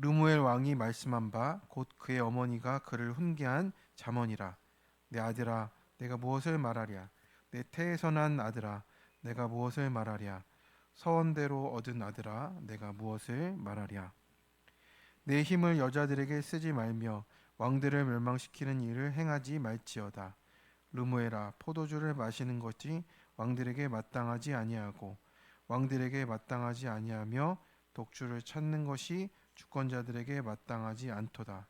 르무엘 왕이 말씀한 바 곧 그의 어머니가 그를 훈계한 잠언이라. 내 아들아, 내가 무엇을 말하랴? 내 태에서 난 아들아, 내가 무엇을 말하랴? 서원대로 얻은 아들아, 내가 무엇을 말하랴? 내 힘을 여자들에게 쓰지 말며 왕들을 멸망시키는 일을 행하지 말지어다. 르무엘아, 포도주를 마시는 것이 왕들에게 마땅하지 아니하고 왕들에게 마땅하지 아니하며 독주를 찾는 것이 주권자들에게 마땅하지 않도다.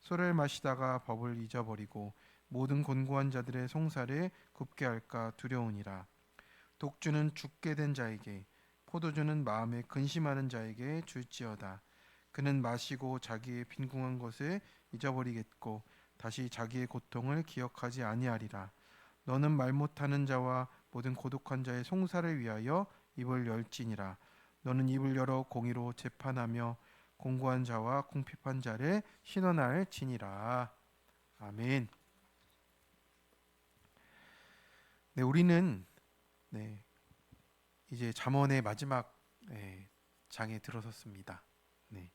술을 마시다가 법을 잊어버리고 모든 곤고한 자들의 송사를 굽게 할까 두려우니라. 독주는 죽게 된 자에게, 포도주는 마음에 근심하는 자에게 줄지어다. 그는 마시고 자기의 빈궁한 것을 잊어버리겠고 다시 자기의 고통을 기억하지 아니하리라. 너는 말 못하는 자와 모든 고독한 자의 송사를 위하여 입을 열지니라. 너는 입을 열어 공의로 재판하며 공고한 자와 궁핍한 자를 신원할지니라. 아멘. 네, 우리는 네, 이제 잠언의 마지막 장에 들어섰습니다. 네,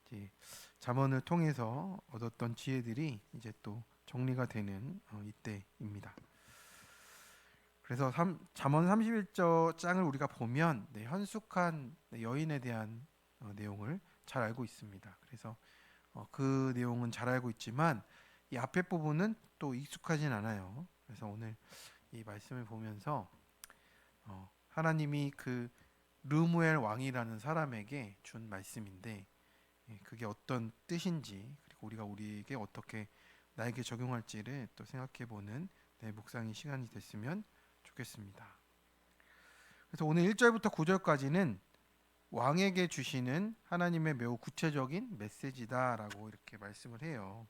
이제 잠언을 통해서 얻었던 지혜들이 이제 또 정리가 되는 이때입니다. 그래서 잠언 31장을 우리가 보면 현숙한 여인에 대한 내용을 잘 알고 있습니다. 그래서 그 내용은 잘 알고 있지만 이 앞에 부분은 또 익숙하진 않아요. 그래서 오늘 이 말씀을 보면서 하나님이 그 르무엘 왕이라는 사람에게 준 말씀인데 그게 어떤 뜻인지 그리고 우리가 우리에게 어떻게 나에게 적용할지를 또 생각해보는 묵상의 시간이 됐으면 좋겠습니다. 그래서 오늘 1절부터 9절까지는 왕에게 주시는 하나님의 매우 구체적인 메시지다라고 이렇게 말씀을 해요.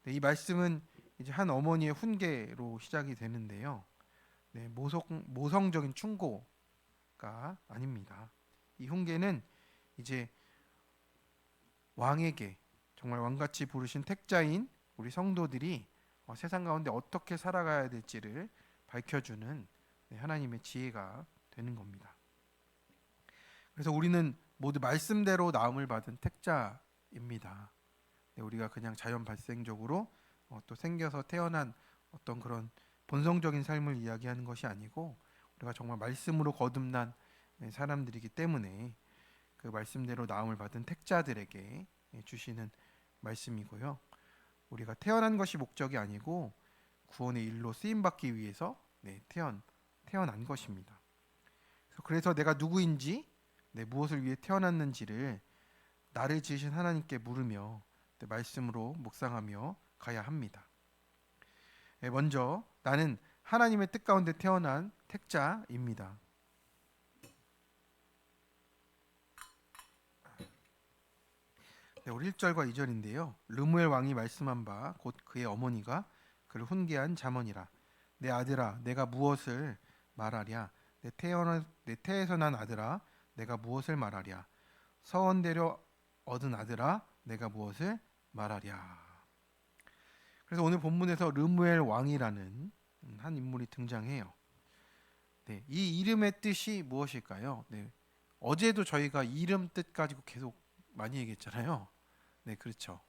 이 말씀은 이제 한 어머니의 훈계로 시작이 되는데요. 모성적인 충고가 아닙니다. 이 훈계는 이제 왕에게 정말 왕같이 부르신 택자인 우리 성도들이 세상 가운데 어떻게 살아가야 될지를 밝혀주는 하나님의 지혜가 되는 겁니다. 그래서 우리는 모두 말씀대로 나음을 받은 택자입니다. 우리가 그냥 자연 발생적으로 또 생겨서 태어난 어떤 그런 본성적인 삶을 이야기하는 것이 아니고 우리가 정말 말씀으로 거듭난 사람들이기 때문에 그 말씀대로 나음을 받은 택자들에게 주시는 말씀이고요. 우리가 태어난 것이 목적이 아니고 구원의 일로 쓰임 받기 위해서 태어난 것입니다. 그래서 내가 누구인지, 무엇을 위해 태어났는지를 나를 지으신 하나님께 물으며 말씀으로 묵상하며 가야 합니다. 먼저 나는 하나님의 뜻 가운데 태어난 택자입니다. 우리 1절과 2절인데요. 르무엘 왕이 말씀한 바 곧 그의 어머니가 그를 훈계한 잠언이라. 내 아들아, 내가 무엇을 말하랴? 내 태에서 난 아들아, 내가 무엇을 말하랴? 서원대로 얻은 아들아, 내가 무엇을 말하랴? 그래서 오늘 본문에서 르무엘 왕이라는 한 인물이 등장해요. 이 이름의 뜻이 무엇일까요? 어제도 저희가 이름 뜻 가지고 계속 많이 얘기했잖아요. 그렇죠.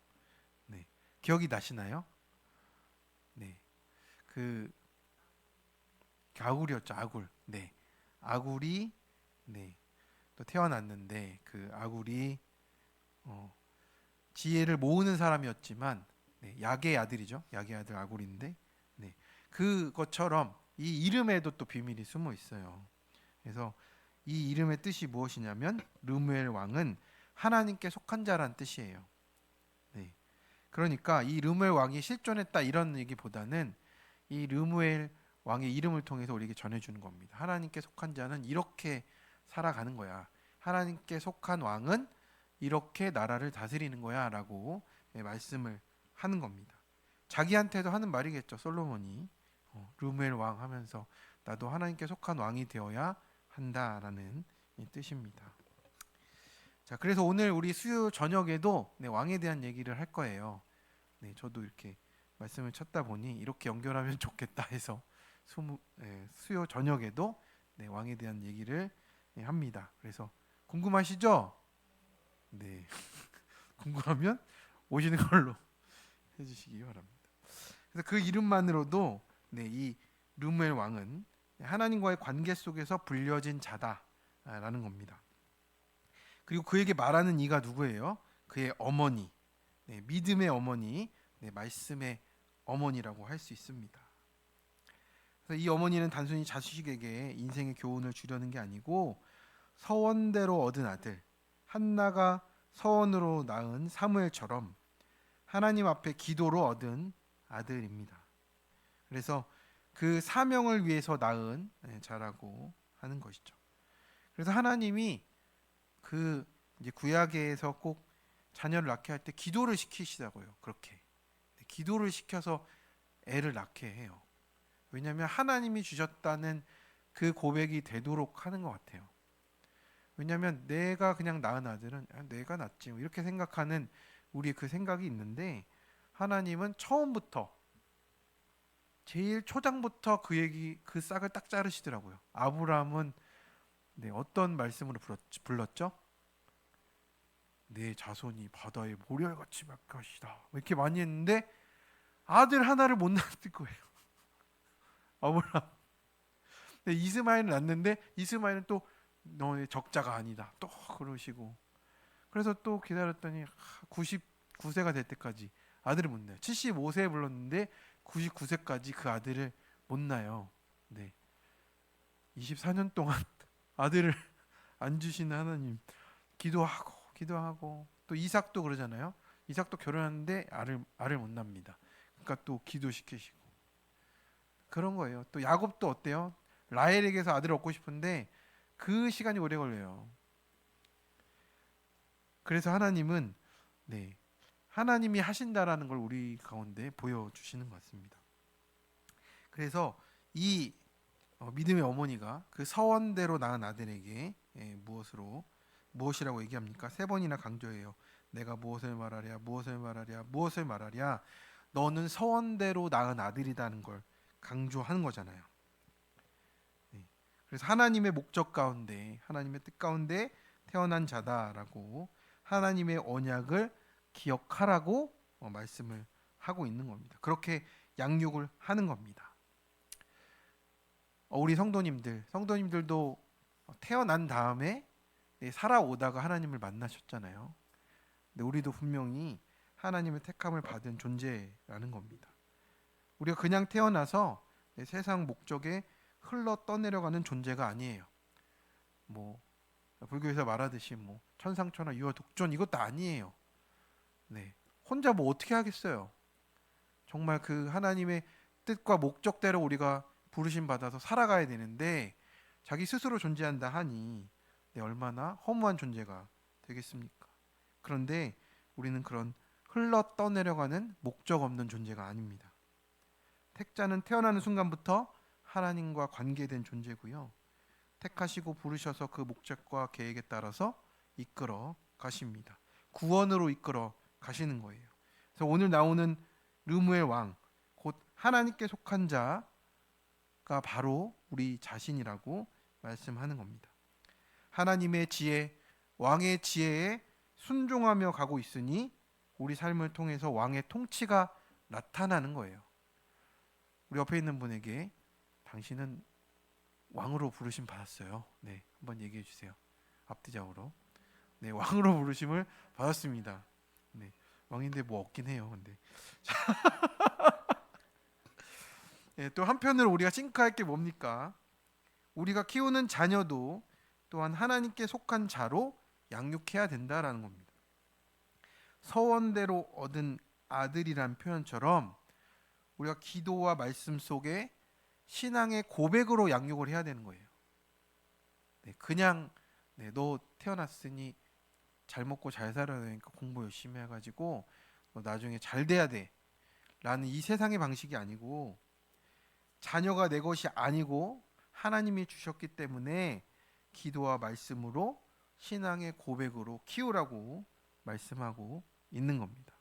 기억이 나시나요? 그 아굴이었죠. 아굴. 아굴이 또 태어났는데 그 아굴이 지혜를 모으는 사람이었지만 약의 아들이죠. 약의 아들 아굴인데 그것처럼 이 이름에도 또 비밀이 숨어 있어요. 그래서 이 이름의 뜻이 무엇이냐면 르무엘 왕은 하나님께 속한 자란 뜻이에요. 그러니까 이 르무엘 왕이 실존했다 이런 얘기보다는 이 르무엘 왕의 이름을 통해서 우리에게 전해주는 겁니다. 하나님께 속한 자는 이렇게 살아가는 거야. 하나님께 속한 왕은 이렇게 나라를 다스리는 거야 라고 말씀을 하는 겁니다. 자기한테도 하는 말이겠죠. 솔로몬이 르무엘 왕 하면서 나도 하나님께 속한 왕이 되어야 한다라는 뜻입니다. 자, 그래서 오늘 우리 수요 저녁에도 왕에 대한 얘기를 할 거예요. 저도 이렇게 말씀을 찾다 보니 이렇게 연결하면 좋겠다 해서 수요 저녁에도 왕에 대한 얘기를 합니다. 그래서 궁금하시죠? 네. 궁금하면 오시는 걸로 해주시기 바랍니다. 그래서 그 이름만으로도 이 르무엘 왕은 하나님과의 관계 속에서 불려진 자다라는 겁니다. 그리고 그에게 말하는 이가 누구예요? 그의 어머니, 믿음의 어머니, 말씀의 어머니라고 할 수 있습니다. 그래서 이 어머니는 단순히 자식에게 인생의 교훈을 주려는 게 아니고 서원대로 얻은 아들, 한나가 서원으로 낳은 사무엘처럼 하나님 앞에 기도로 얻은 아들입니다. 그래서 그 사명을 위해서 낳은 자라고 하는 것이죠. 그래서 하나님이 그 이제 구약에서 꼭 자녀를 낳게 할 때 기도를 시키시다고요. 그렇게 기도를 시켜서 애를 낳게 해요. 왜냐하면 하나님이 주셨다는 그 고백이 되도록 하는 것 같아요. 왜냐하면 내가 그냥 낳은 아들은 내가 낳지 이렇게 생각하는 우리 그 생각이 있는데, 하나님은 처음부터 제일 초장부터 그 싹을 딱 자르시더라고요. 아브라함은 어떤 말씀으로 불렀죠? 내 자손이 바다의 모래같이 말 것이다 이렇게 많이 했는데 아들 하나를 못 낳을 거예요. 아브라함. 이스마엘을 낳는데 이스마엘은 또 너의 적자가 아니다 또 그러시고, 그래서 또 기다렸더니 99세가 될 때까지 아들을 못 낳아요. 75세에 불렀는데 99세까지 그 아들을 못 낳아요. 24년 동안 아들을 안 주시는 하나님, 기도하고 또 이삭도 그러잖아요. 이삭도 결혼하는데 알을 못 낳습니다. 그러니까 또 기도시키시고 그런 거예요. 또 야곱도 어때요? 라헬에게서 아들을 얻고 싶은데 그 시간이 오래 걸려요. 그래서 하나님은 하나님이 하신다라는 걸 우리 가운데 보여주시는 것 같습니다. 그래서 이 믿음의 어머니가 그 서원대로 낳은 아들에게 무엇이라고 얘기합니까? 3번이나 강조해요. 내가 무엇을 말하랴, 무엇을 말하랴, 무엇을 말하랴. 너는 서원대로 낳은 아들이라는 걸 강조하는 거잖아요. 그래서 하나님의 목적 가운데, 하나님의 뜻 가운데 태어난 자다라고 하나님의 언약을 기억하라고 말씀을 하고 있는 겁니다. 그렇게 양육을 하는 겁니다. 우리 성도님들도 태어난 다음에 살아오다가 하나님을 만나셨잖아요. 근데 우리도 분명히 하나님의 택함을 받은 존재라는 겁니다. 우리가 그냥 태어나서 세상 목적에 흘러 떠내려가는 존재가 아니에요. 불교에서 말하듯이 천상천하 유아 독존 이것도 아니에요. 혼자 어떻게 하겠어요. 정말 그 하나님의 뜻과 목적대로 우리가 부르심 받아서 살아가야 되는데 자기 스스로 존재한다 하니 얼마나 허무한 존재가 되겠습니까? 그런데 우리는 그런 흘러 떠내려가는 목적 없는 존재가 아닙니다. 택자는 태어나는 순간부터 하나님과 관계된 존재고요. 택하시고 부르셔서 그 목적과 계획에 따라서 이끌어 가십니다. 구원으로 이끌어 가시는 거예요. 그래서 오늘 나오는 르무엘 왕, 곧 하나님께 속한 자가 바로 우리 자신이라고 말씀하는 겁니다. 하나님의 지혜, 왕의 지혜에 순종하며 가고 있으니 우리 삶을 통해서 왕의 통치가 나타나는 거예요. 우리 옆에 있는 분에게 당신은 왕으로 부르심 받았어요. 한번 얘기해 주세요. 앞뒤적으로. 왕으로 부르심을 받았습니다. 왕인데 없긴 해요. 근데 또 한편으로 우리가 싱크할 게 뭡니까? 우리가 키우는 자녀도 또한 하나님께 속한 자로 양육해야 된다라는 겁니다. 서원대로 얻은 아들이란 표현처럼 우리가 기도와 말씀 속에 신앙의 고백으로 양육을 해야 되는 거예요. 그냥 너 태어났으니 잘 먹고 잘 살아야 되니까 공부 열심히 해가지고 너 나중에 잘 돼야 돼 라는 이 세상의 방식이 아니고, 자녀가 내 것이 아니고 하나님이 주셨기 때문에 기도와 말씀으로 신앙의 고백으로 키우라고 말씀하고 있는 겁니다.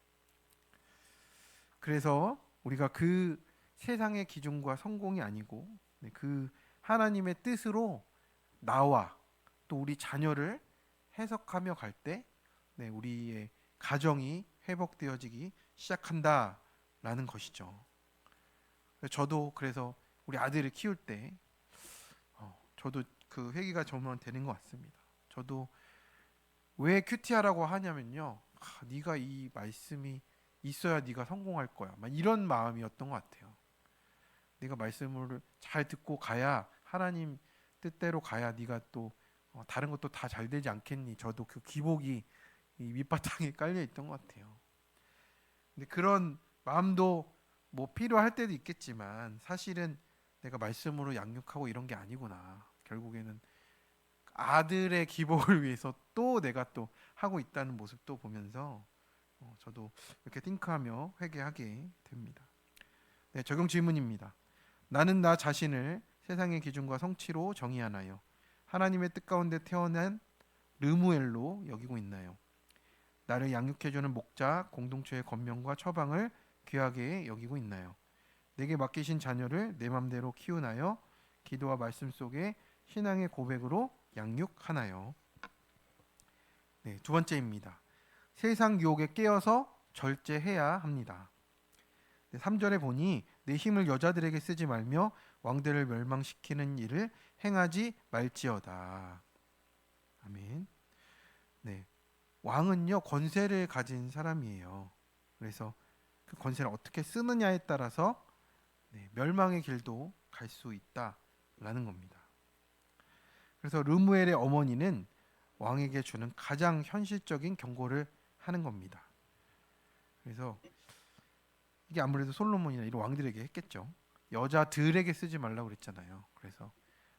그래서 우리가 그 세상의 기준과 성공이 아니고 그 하나님의 뜻으로 나와 또 우리 자녀를 해석하며 갈 때 우리의 가정이 회복되어지기 시작한다라는 것이죠. 저도 그래서 우리 아들을 키울 때 저도 그 회개가 정말 되는 것 같습니다. 저도 왜 큐티하라고 하냐면요. 네가 이 말씀이 있어야 네가 성공할 거야. 막 이런 마음이었던 것 같아요. 네가 말씀을 잘 듣고 가야 하나님 뜻대로 가야 네가 또 다른 것도 다 잘 되지 않겠니? 저도 그 기복이 이 밑바탕에 깔려 있던 것 같아요. 근데 그런 마음도 뭐 필요할 때도 있겠지만 사실은 내가 말씀으로 양육하고 이런 게 아니구나. 결국에는 아들의 기복을 위해서 또 내가 또 하고 있다는 모습도 보면서 저도 이렇게 띵크하며 회개하게 됩니다. 네, 적용 질문입니다. 나는 나 자신을 세상의 기준과 성취로 정의하나요? 하나님의 뜻 가운데 태어난 르무엘로 여기고 있나요? 나를 양육해주는 목자, 공동체의 권명과 처방을 귀하게 여기고 있나요? 내게 맡기신 자녀를 내 맘대로 키우나요? 기도와 말씀 속에 신앙의 고백으로 양육하나요? 네, 두 번째입니다. 세상 유혹에 깨어서 절제해야 합니다. 네, 3절에 보니 내 힘을 여자들에게 쓰지 말며 왕들을 멸망시키는 일을 행하지 말지어다. 아멘. 네, 왕은요 권세를 가진 사람이에요. 그래서 그 권세를 어떻게 쓰느냐에 따라서 멸망의 길도 갈 수 있다라는 겁니다. 그래서 르무엘의 어머니는 왕에게 주는 가장 현실적인 경고를 하는 겁니다. 그래서 이게 아무래도 솔로몬이나 이런 왕들에게 했겠죠. 여자들에게 쓰지 말라고 그랬잖아요. 그래서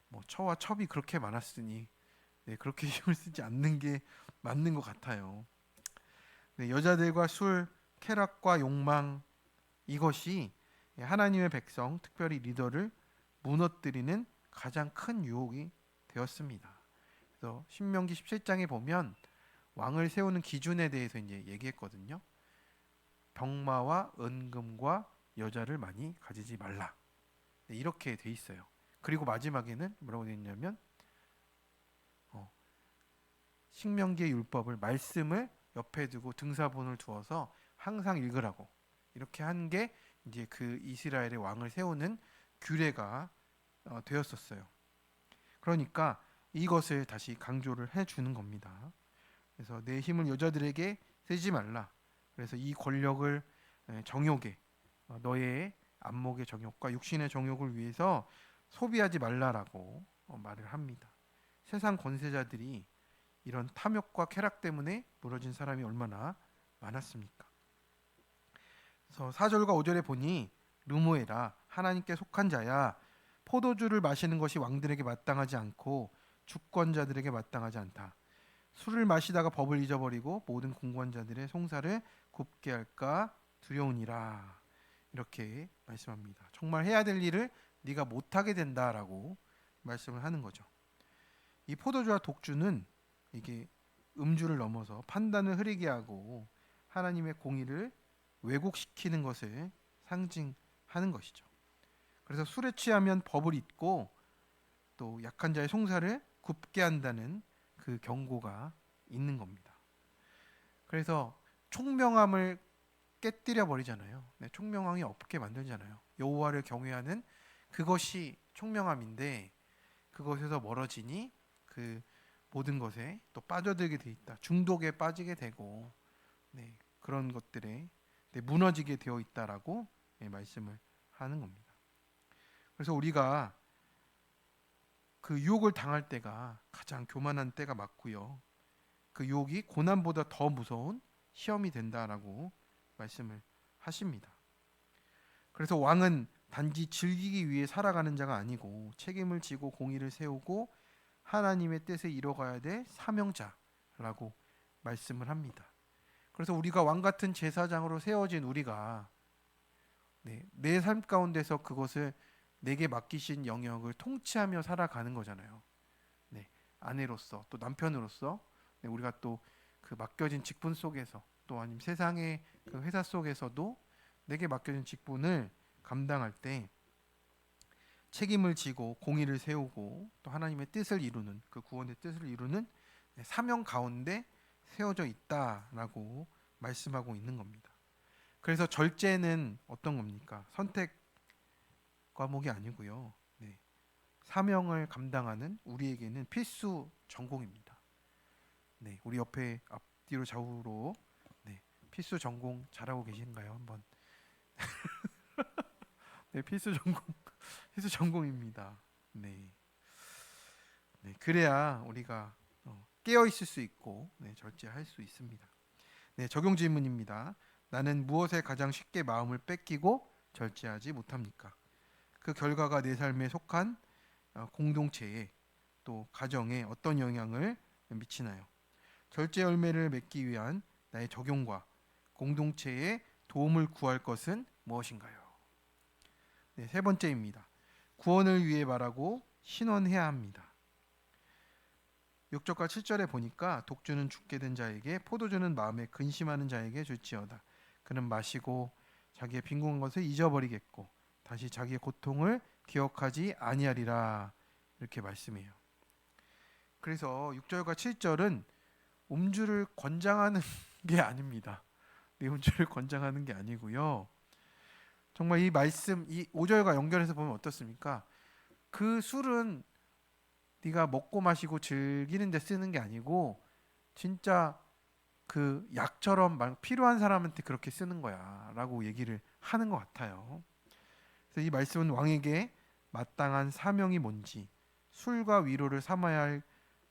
뭐 처와 첩이 그렇게 많았으니 그렇게 힘을 쓰지 않는 게 맞는 것 같아요. 여자들과 술, 쾌락과 욕망 이것이 하나님의 백성, 특별히 리더를 무너뜨리는 가장 큰 유혹이 되었습니다. 그래서 신명기 17장에 보면 왕을 세우는 기준에 대해서 이제 얘기했거든요. 병마와 은금과 여자를 많이 가지지 말라. 이렇게 돼 있어요. 그리고 마지막에는 뭐라고 되어 있냐면 신명기의 율법을 말씀을 옆에 두고 등사본을 두어서 항상 읽으라고 이렇게 한 게 이제 그 이스라엘의 왕을 세우는 규례가 되었었어요. 그러니까 이것을 다시 강조를 해 주는 겁니다. 그래서 내 힘을 여자들에게 쓰지 말라. 그래서 이 권력을 정욕에 너의 안목의 정욕과 육신의 정욕을 위해서 소비하지 말라라고 말을 합니다. 세상 권세자들이 이런 탐욕과 쾌락 때문에 무너진 사람이 얼마나 많았습니까? 그래서 4절과 5절에 보니 르모에라 하나님께 속한 자야 포도주를 마시는 것이 왕들에게 마땅하지 않고 주권자들에게 마땅하지 않다. 술을 마시다가 법을 잊어버리고 모든 공권자들의 송사를 굽게 할까 두려우니라. 이렇게 말씀합니다. 정말 해야 될 일을 네가 못하게 된다라고 말씀을 하는 거죠. 이 포도주와 독주는 이게 음주를 넘어서 판단을 흐리게 하고 하나님의 공의를 왜곡시키는 것을 상징하는 것이죠. 그래서 술에 취하면 법을 잊고 또 약한 자의 송사를 굽게 한다는 그 경고가 있는 겁니다. 그래서 총명함을 깨뜨려 버리잖아요. 총명함이 없게 만들잖아요. 여호와를 경외하는 그것이 총명함인데 그것에서 멀어지니 그 모든 것에 또 빠져들게 돼 있다. 중독에 빠지게 되고 그런 것들에 무너지게 되어 있다라고 말씀을 하는 겁니다. 그래서 우리가 그 유혹을 당할 때가 가장 교만한 때가 맞고요. 그 유혹이 고난보다 더 무서운 시험이 된다라고 말씀을 하십니다. 그래서 왕은 단지 즐기기 위해 살아가는 자가 아니고 책임을 지고 공의를 세우고 하나님의 뜻을 이뤄가야 될 사명자라고 말씀을 합니다. 그래서 우리가 왕 같은 제사장으로 세워진 우리가 내 삶 가운데서 그것을 내게 맡기신 영역을 통치하며 살아가는 거잖아요. 아내로서 또 남편으로서 우리가 또 그 맡겨진 직분 속에서 또 아니면 세상의 그 회사 속에서도 내게 맡겨진 직분을 감당할 때 책임을 지고 공의를 세우고 또 하나님의 뜻을 이루는 그 구원의 뜻을 이루는 사명 가운데 세워져 있다라고 말씀하고 있는 겁니다. 그래서 절제는 어떤 겁니까? 선택 과목이 아니고요. 네. 사명을 감당하는 우리에게는 필수 전공입니다. 네, 우리 옆에 앞뒤로 좌우로 네, 필수 전공 잘하고 계신가요? 한번. 네, 필수 전공 필수 전공입니다. 네, 네, 그래야 우리가 깨어 있을 수 있고 네, 절제할 수 있습니다. 네, 적용 질문입니다. 나는 무엇에 가장 쉽게 마음을 뺏기고 절제하지 못합니까? 그 결과가 내 삶에 속한 공동체에 또 가정에 어떤 영향을 미치나요? 절제 열매를 맺기 위한 나의 적용과 공동체에 도움을 구할 것은 무엇인가요? 네, 세 번째입니다. 구원을 위해 말하고 신원해야 합니다. 6절과 7절에 보니까 독주는 죽게 된 자에게 포도주는 마음에 근심하는 자에게 줄지어다. 그는 마시고 자기의 빈곤한 것을 잊어버리겠고 다시 자기의 고통을 기억하지 아니하리라. 이렇게 말씀해요. 그래서 6절과 7절은 음주를 권장하는 게 아닙니다. 네, 음주를 권장하는 게 아니고요. 정말 이 말씀 이 5절과 연결해서 보면 어떻습니까? 그 술은 네가 먹고 마시고 즐기는 데 쓰는 게 아니고 진짜 그 약처럼 필요한 사람한테 그렇게 쓰는 거야라고 얘기를 하는 것 같아요. 그래서 이 말씀은 왕에게 마땅한 사명이 뭔지, 술과 위로를 삼아야 할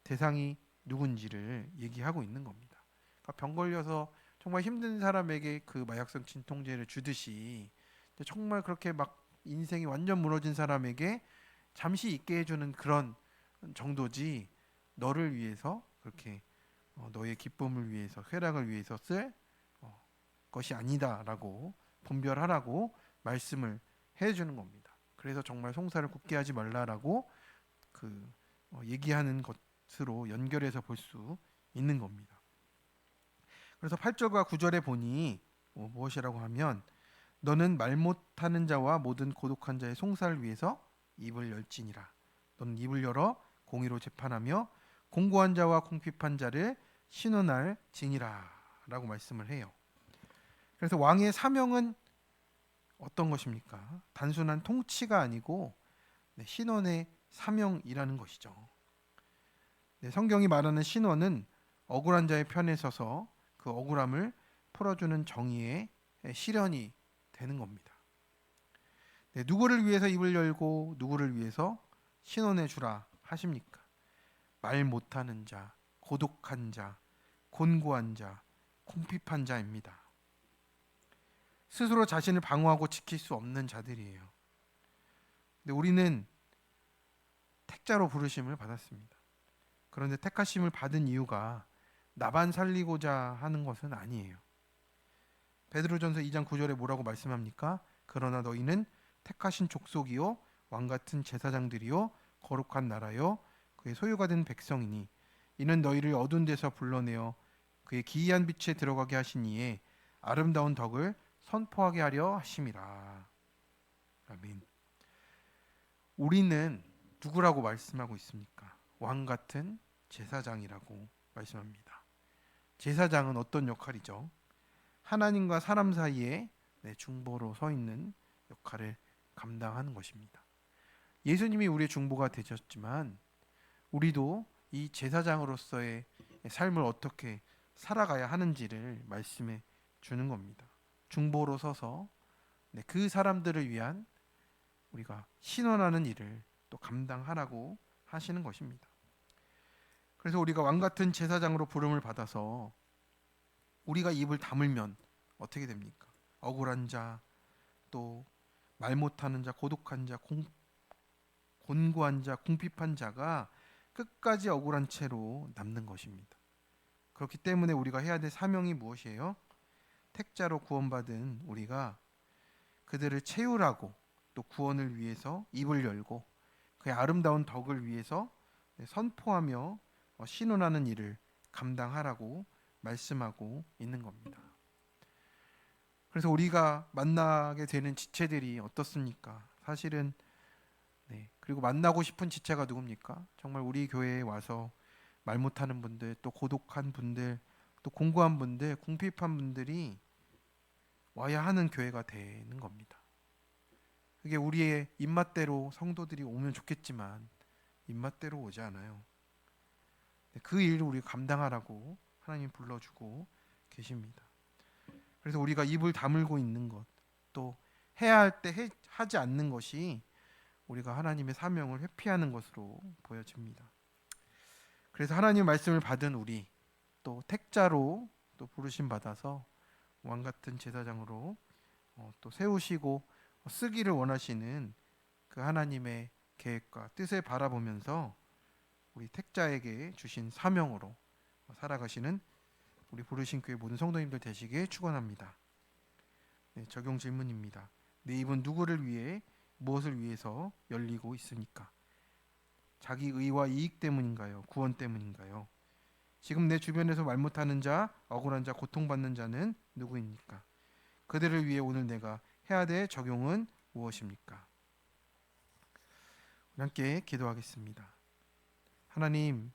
대상이 누군지를 얘기하고 있는 겁니다. 그러니까 병 걸려서 정말 힘든 사람에게 그 마약성 진통제를 주듯이 정말 그렇게 막 인생이 완전 무너진 사람에게 잠시 있게 해주는 그런 정도지, 너를 위해서 그렇게 너의 기쁨을 위해서 쾌락을 위해서 쓸 것이 아니다라고 분별하라고 말씀을 해주는 겁니다. 그래서 정말 송사를 굳게 하지 말라라고 그 얘기하는 것으로 연결해서 볼 수 있는 겁니다. 그래서 8절과 9절에 보니 무엇이라고 하면 너는 말 못하는 자와 모든 고독한 자의 송사를 위해서 입을 열지니라. 너는 입을 열어 공의로 재판하며 공고한 자와 궁핍한 자를 신원할 지니라라고 말씀을 해요. 그래서 왕의 사명은 어떤 것입니까? 단순한 통치가 아니고 신원의 사명이라는 것이죠. 네, 성경이 말하는 신원은 억울한 자의 편에 서서 그 억울함을 풀어주는 정의의 실현이 되는 겁니다. 네, 누구를 위해서 입을 열고 누구를 위해서 신원해 주라 하십니까? 말 못하는 자, 고독한 자, 곤고한 자, 궁핍한 자입니다. 스스로 자신을 방어하고 지킬 수 없는 자들이에요. 근데 우리는 택자로 부르심을 받았습니다. 그런데 택하심을 받은 이유가 나만 살리고자 하는 것은 아니에요. 베드로전서 2장 9절에 뭐라고 말씀합니까? 그러나 너희는 택하신 족속이요 왕 같은 제사장들이요 거룩한 나라요 그의 소유가 된 백성이니 이는 너희를 어두운 데서 불러내어 그의 기이한 빛에 들어가게 하신 이에 아름다운 덕을 선포하게 하려 하심이라. 아멘. 우리는 누구라고 말씀하고 있습니까? 왕 같은 제사장이라고 말씀합니다. 제사장은 어떤 역할이죠? 하나님과 사람 사이에 중보로 서 있는 역할을 감당하는 것입니다. 예수님이 우리의 중보가 되셨지만 우리도 이 제사장으로서의 삶을 어떻게 살아가야 하는지를 말씀해 주는 겁니다. 중보로 서서 그 사람들을 위한 우리가 신원하는 일을 또 감당하라고 하시는 것입니다. 그래서 우리가 왕 같은 제사장으로 부름을 받아서 우리가 입을 다물면 어떻게 됩니까? 억울한 자, 또 말 못하는 자, 고독한 자, 곤고한 자, 궁핍한 자가 끝까지 억울한 채로 남는 것입니다. 그렇기 때문에 우리가 해야 될 사명이 무엇이에요? 택자로 구원받은 우리가 그들을 채우라고 또 구원을 위해서 입을 열고 그의 아름다운 덕을 위해서 선포하며 신원하는 일을 감당하라고 말씀하고 있는 겁니다. 그래서 우리가 만나게 되는 지체들이 어떻습니까? 사실은 그리고 만나고 싶은 지체가 누굽니까? 정말 우리 교회에 와서 말 못하는 분들, 또 고독한 분들, 또 공고한 분들, 궁핍한 분들이 와야 하는 교회가 되는 겁니다. 그게 우리의 입맛대로 성도들이 오면 좋겠지만 입맛대로 오지 않아요. 그 일을 우리가 감당하라고 하나님 불러주고 계십니다. 그래서 우리가 입을 다물고 있는 것, 또 해야 할 때 하지 않는 것이 우리가 하나님의 사명을 회피하는 것으로 보여집니다. 그래서 하나님 말씀을 받은 우리, 또 택자로 또 부르심 받아서 왕 같은 제사장으로 또 세우시고 쓰기를 원하시는 그 하나님의 계획과 뜻을 바라보면서 우리 택자에게 주신 사명으로 살아가시는 우리 부르신 교회 모든 성도님들 되시길 축원합니다. 네, 적용 질문입니다. 내 입은 누구를 위해 무엇을 위해서 열리고 있습니까? 자기 의와 이익 때문인가요? 구원 때문인가요? 지금 내 주변에서 말 못하는 자, 억울한 자, 고통받는 자는 누구입니까? 그들을 위해 오늘 내가 해야 될 적용은 무엇입니까? 함께 기도하겠습니다. 하나님,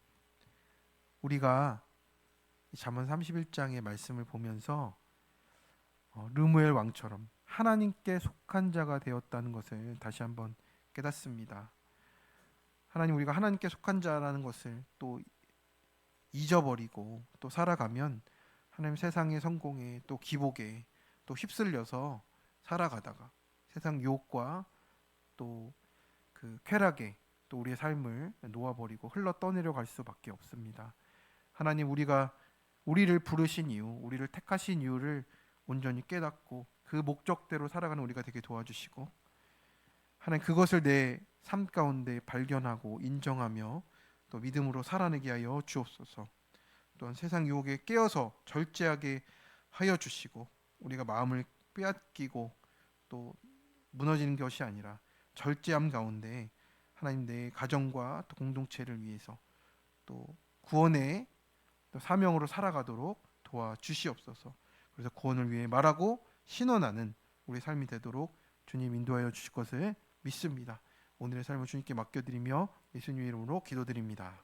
우리가 잠언 31장의 말씀을 보면서 르무엘 왕처럼 하나님께 속한 자가 되었다는 것을 다시 한번 깨닫습니다. 하나님, 우리가 하나님께 속한 자라는 것을 또 잊어버리고 또 살아가면 하나님 세상의 성공에 또 기복에 또 휩쓸려서 살아가다가 세상 유혹과 또 그 쾌락에 또 우리의 삶을 놓아버리고 흘러 떠내려 갈 수밖에 없습니다. 하나님, 우리를 부르신 이유, 우리를 택하신 이유를 온전히 깨닫고 그 목적대로 살아가는 우리가 되게 도와주시고, 하나님 그것을 내 삶 가운데 발견하고 인정하며 또 믿음으로 살아내게 하여 주옵소서. 또한 세상 유혹에 깨어서 절제하게 하여 주시고, 우리가 마음을 빼앗기고 또 무너지는 것이 아니라 절제함 가운데 하나님 내 가정과 또 공동체를 위해서 또 구원의 또 사명으로 살아가도록 도와주시옵소서. 그래서 구원을 위해 말하고 신원하는 우리 삶이 되도록 주님 인도하여 주실 것을 믿습니다. 오늘의 삶을 주님께 맡겨드리며 예수님 이름으로 기도드립니다.